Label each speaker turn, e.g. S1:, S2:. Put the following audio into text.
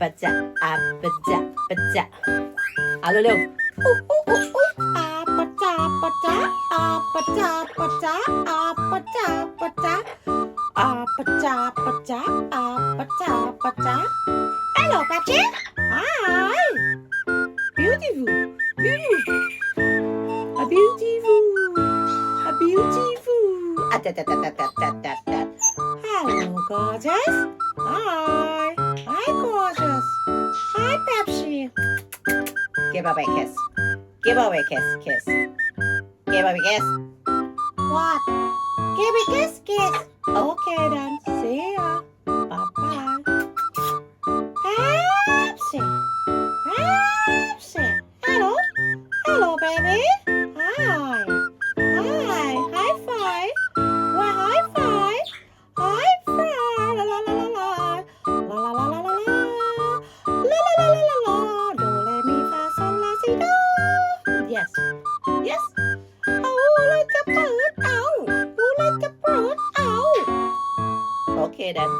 S1: ปะจะอาปะจะปะจะเอาเร็วๆอู้อู้อู้อู้อาปะจะปะจะอาปะจะปะจะอาปะจะปะจะอาปะจะปะจะอาปะจะปะจะ Hello, Pepsi. Hi. Beautiful. Beautiful. A beautiful. A beautiful. Hello, gorgeous. Hi. Hi, gorgeous. Hi, Pepsi. Give away kiss. Give away kiss. Kiss. Give away kiss. What? Give a kiss. Kiss. Okay then. See ya. Bye-bye. Pepsi. Pepsi. Hello. Hello, baby. Hi. Hi. High five. Well, high five. High five. La la la la la. La la la la la la. La la la la la la. Do re mi fa sol la si do. Yes. Yes. Oh, let the bird out. Oh, let the bird out. Okay then.